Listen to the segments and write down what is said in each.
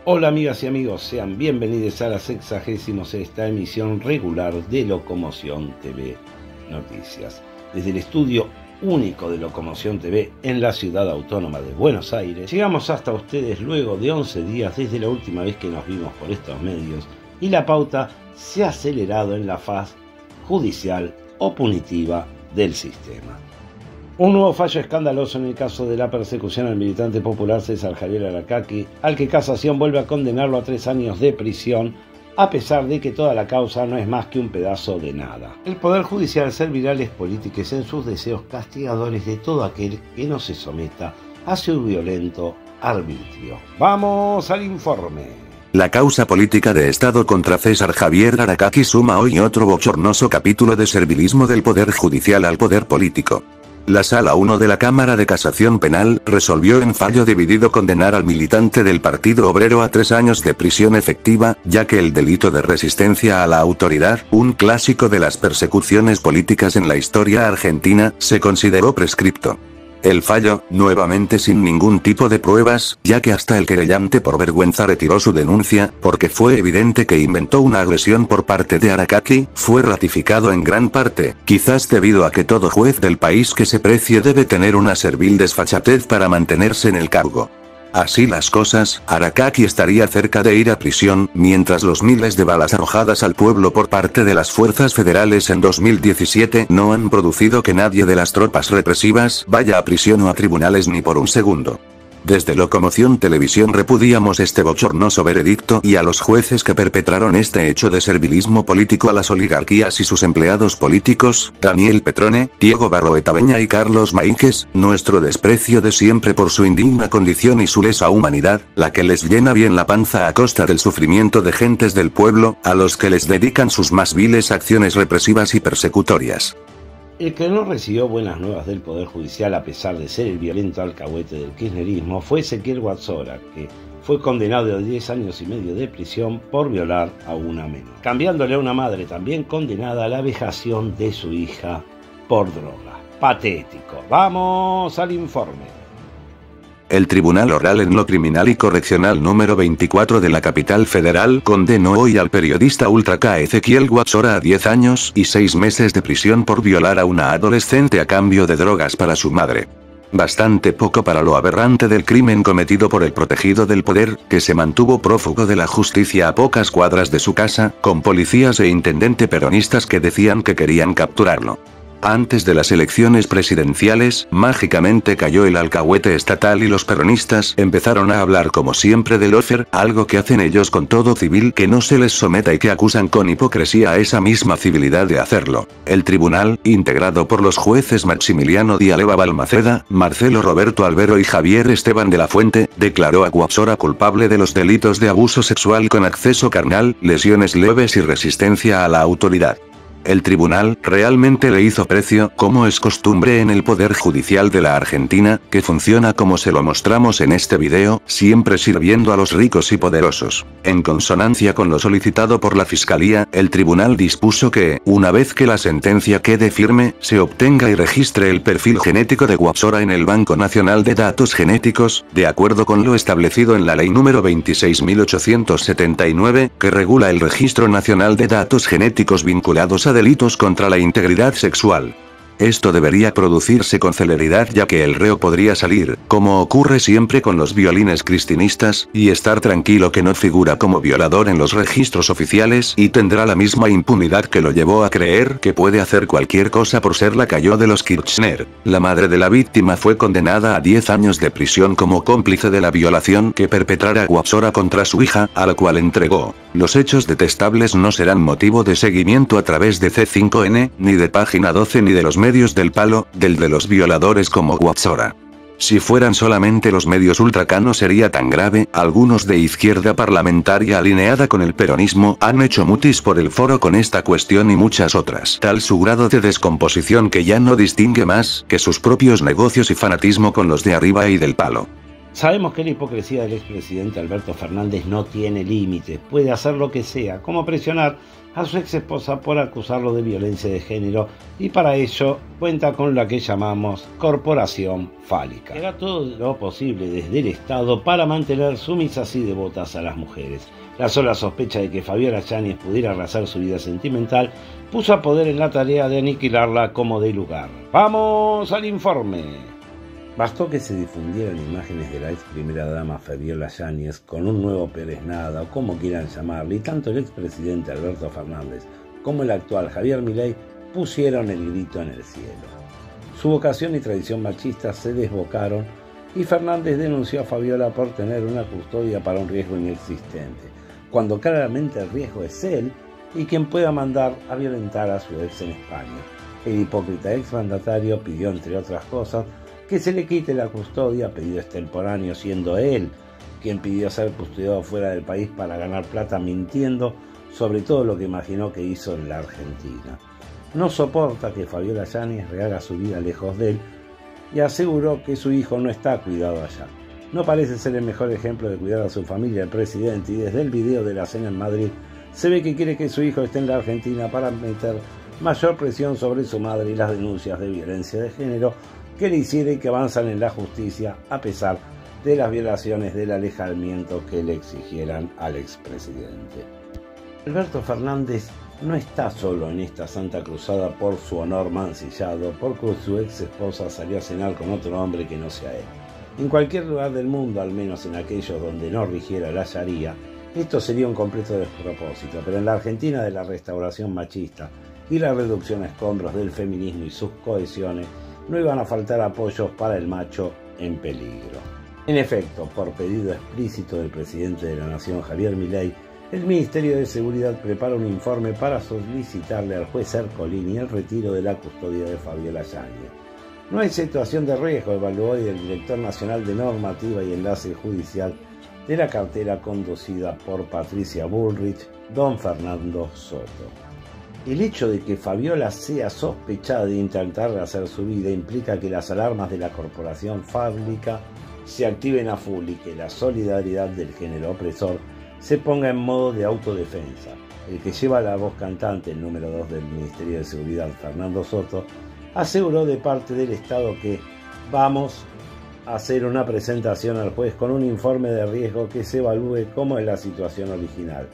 Hola amigas y amigos, sean bienvenidos a la 66ª emisión regular de Locomoción TV Noticias. Desde el estudio único de Locomoción TV en la ciudad autónoma de Buenos Aires, llegamos hasta ustedes luego de 11 días desde la última vez que nos vimos por estos medios y la pauta se ha acelerado en la faz judicial o punitiva del sistema. Un nuevo fallo escandaloso en el caso de la persecución al militante popular César Javier Aracaki, al que Casación vuelve a condenarlo a 3 años de prisión, a pesar de que toda la causa no es más que un pedazo de nada. El Poder Judicial servirá a los políticos en sus deseos castigadores de todo aquel que no se someta a su violento arbitrio. ¡Vamos al informe! La causa política de Estado contra César Javier Aracaki suma hoy otro bochornoso capítulo de servilismo del Poder Judicial al poder político. La Sala 1 de la Cámara de Casación Penal resolvió en fallo dividido condenar al militante del Partido Obrero a 3 años de prisión efectiva, ya que el delito de resistencia a la autoridad, un clásico de las persecuciones políticas en la historia argentina, se consideró prescripto. El fallo, nuevamente sin ningún tipo de pruebas, ya que hasta el querellante por vergüenza retiró su denuncia, porque fue evidente que inventó una agresión por parte de Aracaki, fue ratificado en gran parte, quizás debido a que todo juez del país que se precie debe tener una servil desfachatez para mantenerse en el cargo. Así las cosas, Aracaki estaría cerca de ir a prisión, mientras los miles de balas arrojadas al pueblo por parte de las fuerzas federales en 2017 no han producido que nadie de las tropas represivas vaya a prisión o a tribunales ni por un segundo. Desde Locomoción Televisión repudiamos este bochornoso veredicto y a los jueces que perpetraron este hecho de servilismo político a las oligarquías y sus empleados políticos, Daniel Petrone, Diego Barroetaveña y Carlos Maínquez, nuestro desprecio de siempre por su indigna condición y su lesa humanidad, la que les llena bien la panza a costa del sufrimiento de gentes del pueblo, a los que les dedican sus más viles acciones represivas y persecutorias. El que no recibió buenas nuevas del Poder Judicial a pesar de ser el violento alcahuete del kirchnerismo fue Ezequiel Guazzora, que fue condenado a 10 años y medio de prisión por violar a una menor, cambiándole a una madre también condenada a la vejación de su hija por droga. Patético. Vamos al informe. El Tribunal Oral en lo Criminal y Correccional número 24 de la capital federal condenó hoy al periodista ultra-K Ezequiel Guazzora a 10 años y 6 meses de prisión por violar a una adolescente a cambio de drogas para su madre. Bastante poco para lo aberrante del crimen cometido por el protegido del poder, que se mantuvo prófugo de la justicia a pocas cuadras de su casa, con policías e intendente peronistas que decían que querían capturarlo. Antes de las elecciones presidenciales, mágicamente cayó el alcahuete estatal y los peronistas empezaron a hablar como siempre de lawfare, algo que hacen ellos con todo civil que no se les someta y que acusan con hipocresía a esa misma civilidad de hacerlo. El tribunal, integrado por los jueces Maximiliano Dialeva Balmaceda, Marcelo Roberto Albero y Javier Esteban de la Fuente, declaró a Guazzora culpable de los delitos de abuso sexual con acceso carnal, lesiones leves y resistencia a la autoridad. El tribunal realmente le hizo precio, como es costumbre en el Poder Judicial de la Argentina, que funciona como se lo mostramos en este video, siempre sirviendo a los ricos y poderosos. En consonancia con lo solicitado por la Fiscalía, el tribunal dispuso que, una vez que la sentencia quede firme, se obtenga y registre el perfil genético de Guazzora en el Banco Nacional de Datos Genéticos, de acuerdo con lo establecido en la Ley número 26.879, que regula el Registro Nacional de Datos Genéticos vinculados a delitos contra la integridad sexual. Esto debería producirse con celeridad ya que el reo podría salir, como ocurre siempre con los violines cristinistas, y estar tranquilo que no figura como violador en los registros oficiales y tendrá la misma impunidad que lo llevó a creer que puede hacer cualquier cosa por ser lacayo de los Kirchner. La madre de la víctima fue condenada a 10 años de prisión como cómplice de la violación que perpetrara Guazzora contra su hija, a la cual entregó. Los hechos detestables no serán motivo de seguimiento a través de C5N, ni de Página 12 ni de los medios del palo, del de los violadores como Guazzora. Si fueran solamente los medios ultra-K no sería tan grave. Algunos de izquierda parlamentaria alineada con el peronismo han hecho mutis por el foro con esta cuestión y muchas otras. Tal su grado de descomposición que ya no distingue más que sus propios negocios y fanatismo con los de arriba y del palo. Sabemos que la hipocresía del expresidente Alberto Fernández no tiene límites, puede hacer lo que sea, como presionar a su ex esposa por acusarlo de violencia de género y para ello cuenta con la que llamamos corporación fálica. Hará todo lo posible desde el Estado para mantener sumisas y devotas a las mujeres. La sola sospecha de que Fabiola Yáñez pudiera arrasar su vida sentimental puso a Poder en la tarea de aniquilarla como de lugar. ¡Vamos al informe! Bastó que se difundieran imágenes de la ex primera dama Fabiola Yáñez con un nuevo Pérez Nada o como quieran llamarle, y tanto el expresidente Alberto Fernández como el actual Javier Milei pusieron el grito en el cielo. Su vocación y tradición machista se desbocaron y Fernández denunció a Fabiola por tener una custodia para un riesgo inexistente, cuando claramente el riesgo es él y quien pueda mandar a violentar a su ex en España. El hipócrita exmandatario pidió, entre otras cosas, que se le quite la custodia, pedido extemporáneo, siendo él quien pidió ser custodiado fuera del país para ganar plata, mintiendo sobre todo lo que imaginó que hizo en la Argentina. No soporta que Fabiola Yáñez rehaga su vida lejos de él y aseguró que su hijo no está cuidado allá. No parece ser el mejor ejemplo de cuidar a su familia el presidente, y desde el video de la cena en Madrid se ve que quiere que su hijo esté en la Argentina para meter mayor presión sobre su madre y las denuncias de violencia de género que le hiciera y que avanzan en la justicia a pesar de las violaciones del alejamiento que le exigieran al expresidente. Alberto Fernández no está solo en esta santa cruzada por su honor mancillado, porque su ex esposa salió a cenar con otro hombre que no sea él. En cualquier lugar del mundo, al menos en aquellos donde no rigiera la Sharía, esto sería un completo despropósito, pero en la Argentina de la restauración machista y la reducción a escombros del feminismo y sus cohesiones, no iban a faltar apoyos para el macho en peligro. En efecto, por pedido explícito del presidente de la Nación, Javier Milei, el Ministerio de Seguridad prepara un informe para solicitarle al juez Ercolini el retiro de la custodia de Fabiola Yáñez. No hay situación de riesgo, evaluó hoy el director nacional de Normativa y Enlace Judicial de la cartera conducida por Patricia Bullrich, don Fernando Soto. El hecho de que Fabiola sea sospechada de intentar rehacer su vida implica que las alarmas de la corporación fálica se activen a full y que la solidaridad del género opresor se ponga en modo de autodefensa. El que lleva la voz cantante, el número 2 del Ministerio de Seguridad, Fernando Soto, aseguró de parte del Estado que vamos a hacer una presentación al juez con un informe de riesgo que se evalúe cómo es la situación original.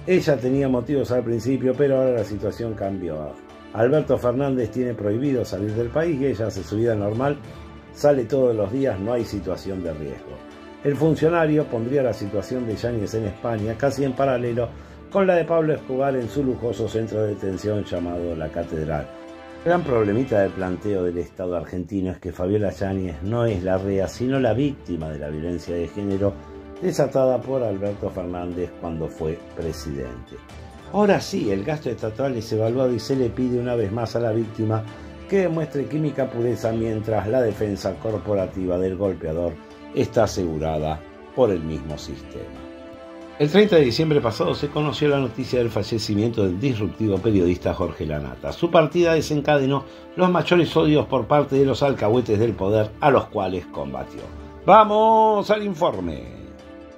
Ella tenía motivos al principio, pero ahora la situación cambió. Alberto Fernández tiene prohibido salir del país y ella hace su vida normal, sale todos los días, no hay situación de riesgo. El funcionario pondría la situación de Yáñez en España casi en paralelo con la de Pablo Escobar en su lujoso centro de detención llamado La Catedral. El gran problemita del planteo del Estado argentino es que Fabiola Yáñez no es la rea, sino la víctima de la violencia de género desatada por Alberto Fernández cuando fue presidente. Ahora sí, el gasto estatal es evaluado y se le pide una vez más a la víctima que demuestre química pureza, mientras la defensa corporativa del golpeador está asegurada por el mismo sistema. El 30 de diciembre pasado se conoció la noticia del fallecimiento del disruptivo periodista Jorge Lanata. Su partida desencadenó los mayores odios por parte de los alcahuetes del poder a los cuales combatió. ¡Vamos al informe!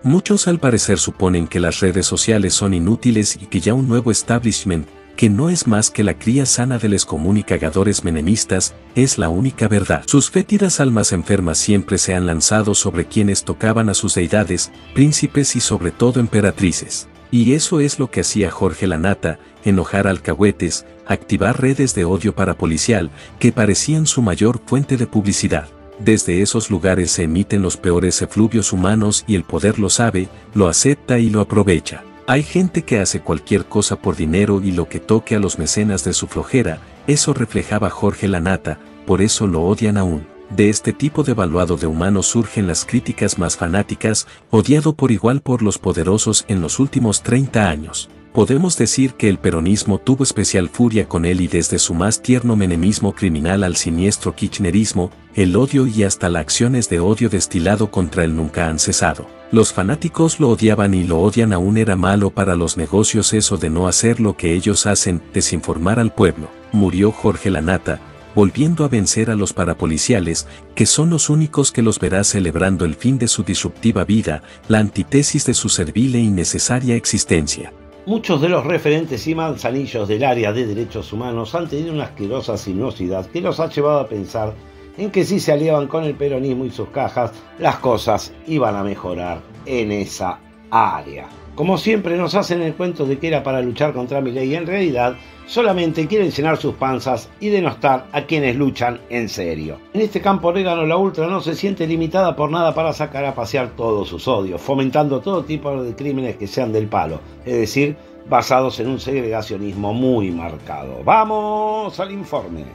Muchos al parecer suponen que las redes sociales son inútiles y que ya un nuevo establishment, que no es más que la cría sana de les comunicagadores menemistas, es la única verdad. Sus fétidas almas enfermas siempre se han lanzado sobre quienes tocaban a sus deidades, príncipes y sobre todo emperatrices. Y eso es lo que hacía Jorge Lanata, enojar a alcahuetes, activar redes de odio parapolicial, que parecían su mayor fuente de publicidad. Desde esos lugares se emiten los peores efluvios humanos y el poder lo sabe, lo acepta y lo aprovecha. Hay gente que hace cualquier cosa por dinero y lo que toque a los mecenas de su flojera, eso reflejaba Jorge Lanata, por eso lo odian aún. De este tipo devaluado de humanos surgen las críticas más fanáticas, odiado por igual por los poderosos en los últimos 30 años. Podemos decir que el peronismo tuvo especial furia con él y desde su más tierno menemismo criminal al siniestro kirchnerismo, el odio y hasta las acciones de odio destilado contra él nunca han cesado. Los fanáticos lo odiaban y lo odian aún. Era malo para los negocios eso de no hacer lo que ellos hacen, desinformar al pueblo. Murió Jorge Lanata, volviendo a vencer a los parapoliciales, que son los únicos que los verá celebrando el fin de su disruptiva vida, la antítesis de su servil e innecesaria existencia. Muchos de los referentes y manzanillos del área de derechos humanos han tenido una asquerosa sinuosidad que los ha llevado a pensar en que si se aliaban con el peronismo y sus cajas, las cosas iban a mejorar en esa área. Como siempre nos hacen el cuento de que era para luchar contra Milei y en realidad solamente quieren llenar sus panzas y denostar a quienes luchan en serio. En este campo orégano la ultra no se siente limitada por nada para sacar a pasear todos sus odios, fomentando todo tipo de crímenes que sean del palo, es decir, basados en un segregacionismo muy marcado. ¡Vamos al informe!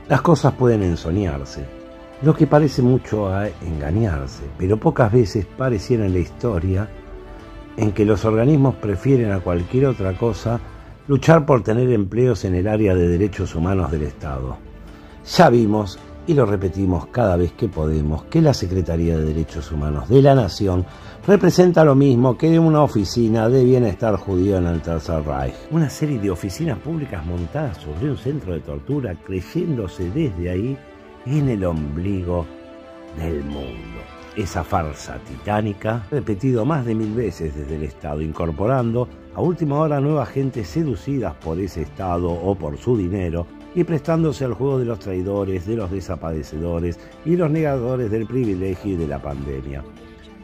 Las cosas pueden ensoñarse, lo que parece mucho a engañarse, pero pocas veces pareciera en la historia en que los organismos prefieren a cualquier otra cosa luchar por tener empleos en el área de derechos humanos del Estado. Ya vimos, y lo repetimos cada vez que podemos, que la Secretaría de Derechos Humanos de la Nación representa lo mismo que una oficina de bienestar judío en el Tercer Reich. Una serie de oficinas públicas montadas sobre un centro de tortura, creyéndose desde ahí en el ombligo del mundo. Esa farsa titánica, repetido más de 1000 veces desde el Estado, incorporando a última hora nuevas gentes seducidas por ese Estado o por su dinero y prestándose al juego de los traidores, de los desaparecedores y los negadores del privilegio y de la pandemia.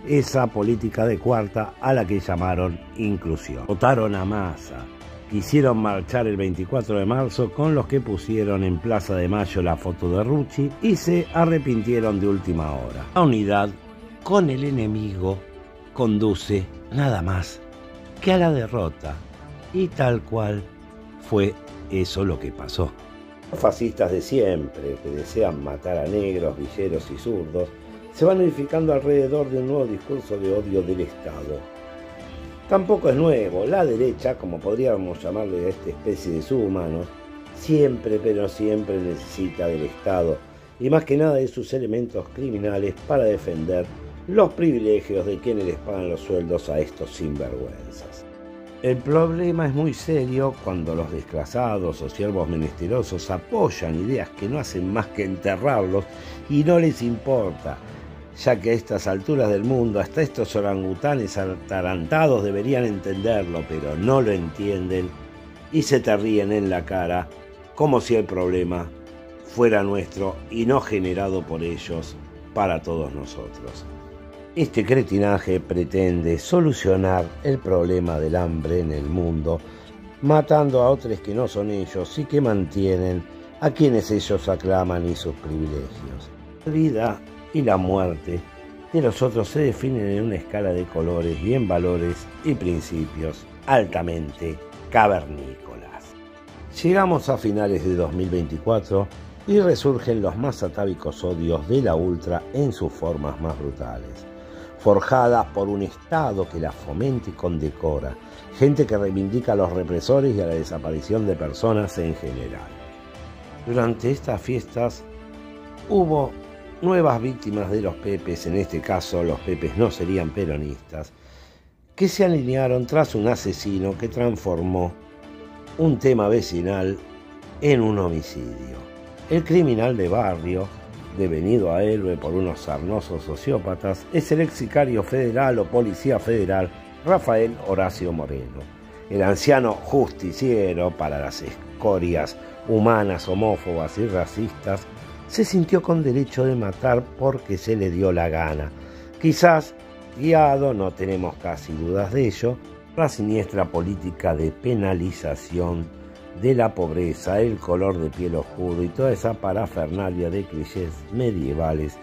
Esa política de cuarta a la que llamaron inclusión. Votaron a masa. Quisieron marchar el 24 de marzo con los que pusieron en Plaza de Mayo la foto de Rucci y se arrepintieron de última hora. La unidad con el enemigo conduce nada más que a la derrota, y tal cual fue eso lo que pasó. Los fascistas de siempre, que desean matar a negros, villeros y zurdos, se van unificando alrededor de un nuevo discurso de odio del Estado. Tampoco es nuevo, la derecha, como podríamos llamarle a esta especie de subhumanos, siempre pero siempre necesita del Estado y más que nada de sus elementos criminales para defender los privilegios de quienes les pagan los sueldos a estos sinvergüenzas. El problema es muy serio cuando los desclasados o siervos menesterosos apoyan ideas que no hacen más que enterrarlos y no les importa, ya que a estas alturas del mundo hasta estos orangutanes atarantados deberían entenderlo, pero no lo entienden y se te ríen en la cara como si el problema fuera nuestro y no generado por ellos para todos nosotros. Este cretinaje pretende solucionar el problema del hambre en el mundo, matando a otros que no son ellos y que mantienen a quienes ellos aclaman y sus privilegios. La vida y la muerte de los otros se definen en una escala de colores y en valores y principios altamente cavernícolas. Llegamos a finales de 2024 y resurgen los más atávicos odios de la ultra en sus formas más brutales, forjadas por un Estado que la fomenta y condecora, gente que reivindica a los represores y a la desaparición de personas en general. Durante estas fiestas hubo nuevas víctimas de los pepes, en este caso los pepes no serían peronistas, que se alinearon tras un asesino que transformó un tema vecinal en un homicidio. El criminal de barrio, devenido a héroe por unos sarnosos sociópatas, es el ex sicario federal o policía federal Rafael Horacio Moreno. El anciano justiciero para las escorias humanas, homófobas y racistas se sintió con derecho de matar porque se le dio la gana. Quizás guiado, no tenemos casi dudas de ello, por la siniestra política de penalización de la pobreza, el color de piel oscuro y toda esa parafernalia de clichés medievales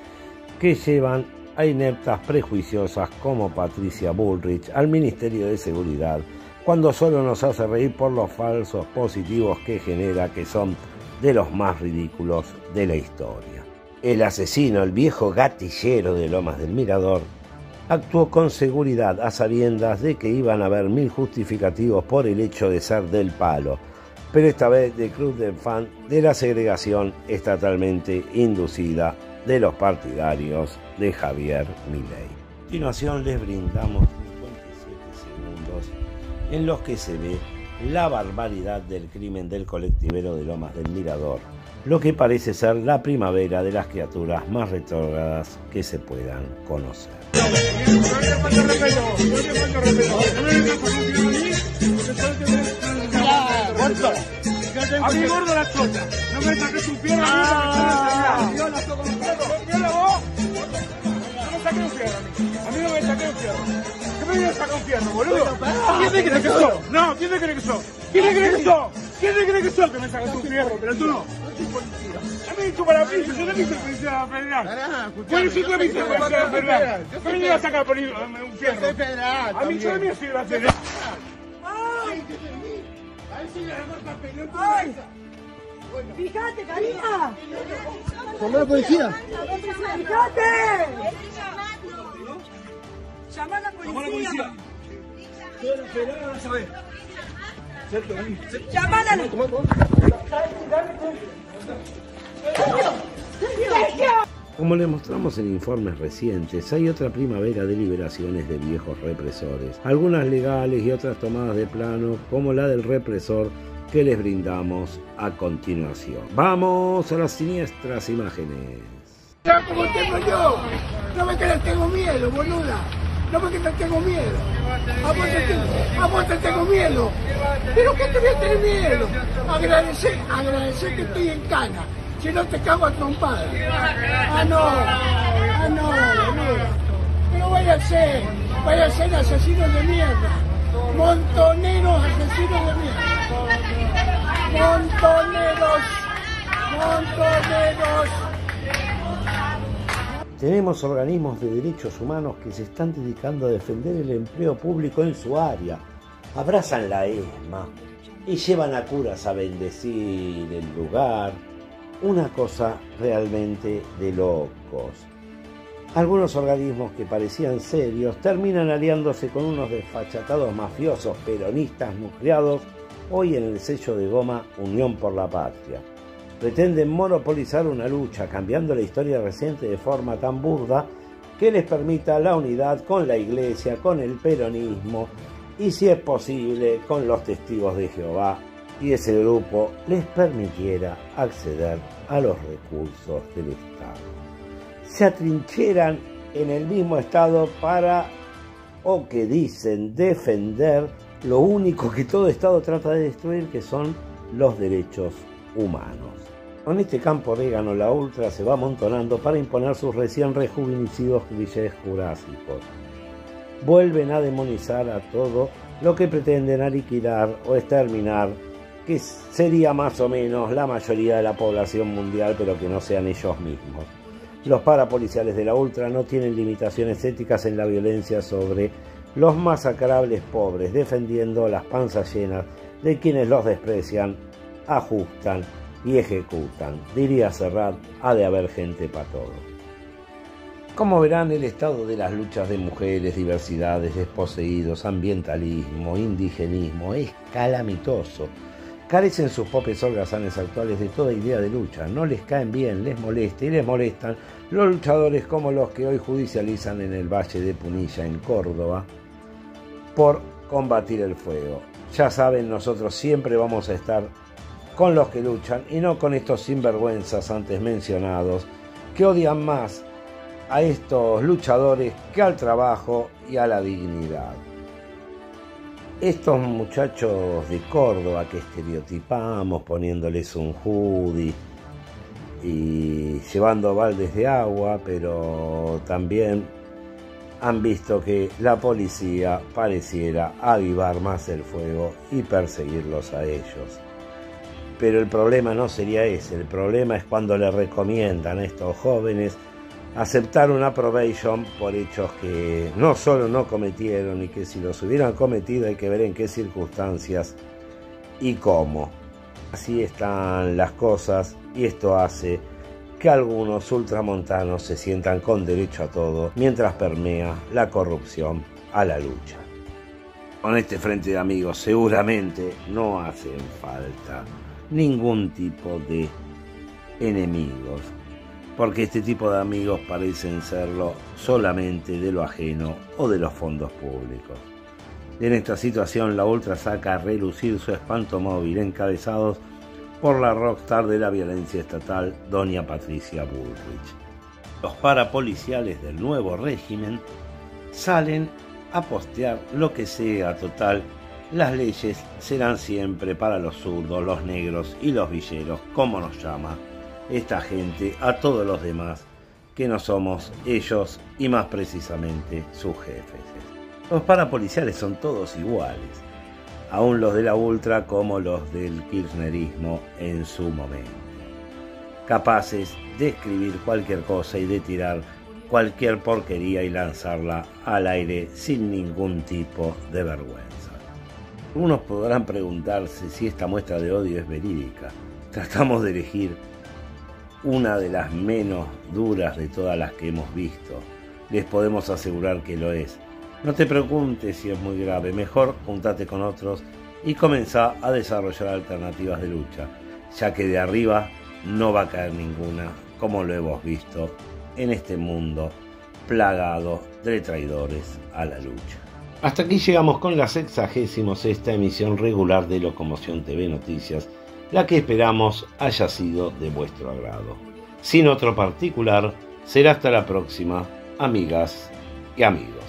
que llevan a ineptas prejuiciosas como Patricia Bullrich al Ministerio de Seguridad, cuando solo nos hace reír por los falsos positivos que genera, que son de los más ridículos de la historia. El asesino, el viejo gatillero de Lomas del Mirador, actuó con seguridad a sabiendas de que iban a haber 1000 justificativos por el hecho de ser del palo, pero esta vez del club de fan de la segregación estatalmente inducida de los partidarios de Javier Milei. A continuación les brindamos 57 segundos en los que se ve la barbaridad del crimen del colectivero de Lomas del Mirador, lo que parece ser la primavera de las criaturas más retrógradas que se puedan conocer. A mí gordo la chota. No me saques un fierro a mí. Yo la toco con un fierro. ¿Fierro vos? No me saques un fierro a mí. A mí no me saques un fierro. ¿Qué me vienes a sacar un fierro, boludo? ¿Quién te cree que sos? No, ¿quién te cree que sos? ¿Quién te cree que sos? ¿Quién te cree que sos que me sacas un fierro? Pero tú no. A mí chupa la pizza, yo no hice policía federal. ¿Cuál es tu policía federal? ¿Qué me ibas a sacar por un fierro? A mí yo también soy federal. ¡Ay! ¡Fíjate, Karina! ¿Llamá a la policía? ¡Fíjate! ¡Llamá a la policía! ¡Llamá a la Como le mostramos en informes recientes, hay otra primavera de liberaciones de viejos represores, algunas legales y otras tomadas de plano, como la del represor que les brindamos a continuación. Vamos a las siniestras imágenes. Ya como tengo yo, no me que le tengo miedo, boluda, no me que te tengo miedo, a vos te tengo miedo, pero ¿qué te voy a tener miedo? Agradecer que estoy en cana. Si no te cago a trompada. No, boludo. Pero vaya a ser asesinos de mierda. Montoneros asesinos de mierda. Montoneros. Tenemos organismos de derechos humanos que se están dedicando a defender el empleo público en su área. Abrazan la ESMA y llevan a curas a bendecir el lugar. Una cosa realmente de locos. Algunos organismos que parecían serios terminan aliándose con unos desfachatados mafiosos peronistas nucleados hoy en el sello de goma Unión por la Patria. Pretenden monopolizar una lucha, cambiando la historia reciente de forma tan burda que les permita la unidad con la Iglesia, con el peronismo y, si es posible, con los testigos de Jehová, y ese grupo les permitiera acceder a los recursos del Estado. Se atrincheran en el mismo Estado para, o que dicen, defender lo único que todo Estado trata de destruir, que son los derechos humanos. Con este campo orégano, la ultra se va amontonando para imponer sus recién rejuvenecidos clichés jurásicos. Vuelven a demonizar a todo lo que pretenden aniquilar o exterminar, que sería más o menos la mayoría de la población mundial, pero que no sean ellos mismos. Los parapoliciales de la ultra no tienen limitaciones éticas en la violencia sobre los masacrables pobres, defendiendo las panzas llenas de quienes los desprecian, ajustan y ejecutan. Diría Serrat, ha de haber gente para todo. Como verán, el estado de las luchas de mujeres, diversidades, desposeídos, ambientalismo, indigenismo es calamitoso. Carecen sus popes holgazanes actuales de toda idea de lucha, no les caen bien, les molesta y les molestan los luchadores como los que hoy judicializan en el Valle de Punilla, en Córdoba, por combatir el fuego. Ya saben, nosotros siempre vamos a estar con los que luchan y no con estos sinvergüenzas antes mencionados que odian más a estos luchadores que al trabajo y a la dignidad. Estos muchachos de Córdoba que estereotipamos poniéndoles un hoodie y llevando baldes de agua, pero también han visto que la policía pareciera avivar más el fuego y perseguirlos a ellos. Pero el problema no sería ese, el problema es cuando le recomiendan a estos jóvenes aceptar una probation por hechos que no solo no cometieron y que si los hubieran cometido hay que ver en qué circunstancias y cómo. Así están las cosas y esto hace que algunos ultramontanos se sientan con derecho a todo mientras permea la corrupción a la lucha. Con este frente de amigos seguramente no hacen falta ningún tipo de enemigos, porque este tipo de amigos parecen serlo solamente de lo ajeno o de los fondos públicos. En esta situación la ultra saca a relucir su espanto móvil, encabezados por la rockstar de la violencia estatal, doña Patricia Bullrich. Los parapoliciales del nuevo régimen salen a postear lo que sea, total, las leyes serán siempre para los zurdos, los negros y los villeros, como nos llama esta gente a todos los demás, que no somos ellos y más precisamente sus jefes. Los parapoliciales son todos iguales, aun los de la ultra como los del kirchnerismo en su momento, capaces de escribir cualquier cosa y de tirar cualquier porquería y lanzarla al aire sin ningún tipo de vergüenza. Algunos podrán preguntarse si esta muestra de odio es verídica. Tratamos de elegir una de las menos duras de todas las que hemos visto. Les podemos asegurar que lo es. No te preguntes si es muy grave, mejor júntate con otros y comenzá a desarrollar alternativas de lucha, ya que de arriba no va a caer ninguna, como lo hemos visto en este mundo plagado de traidores a la lucha. Hasta aquí llegamos con la 66ª emisión regular de Locomoción TV Noticias, la que esperamos haya sido de vuestro agrado. Sin otro particular, será hasta la próxima, amigas y amigos.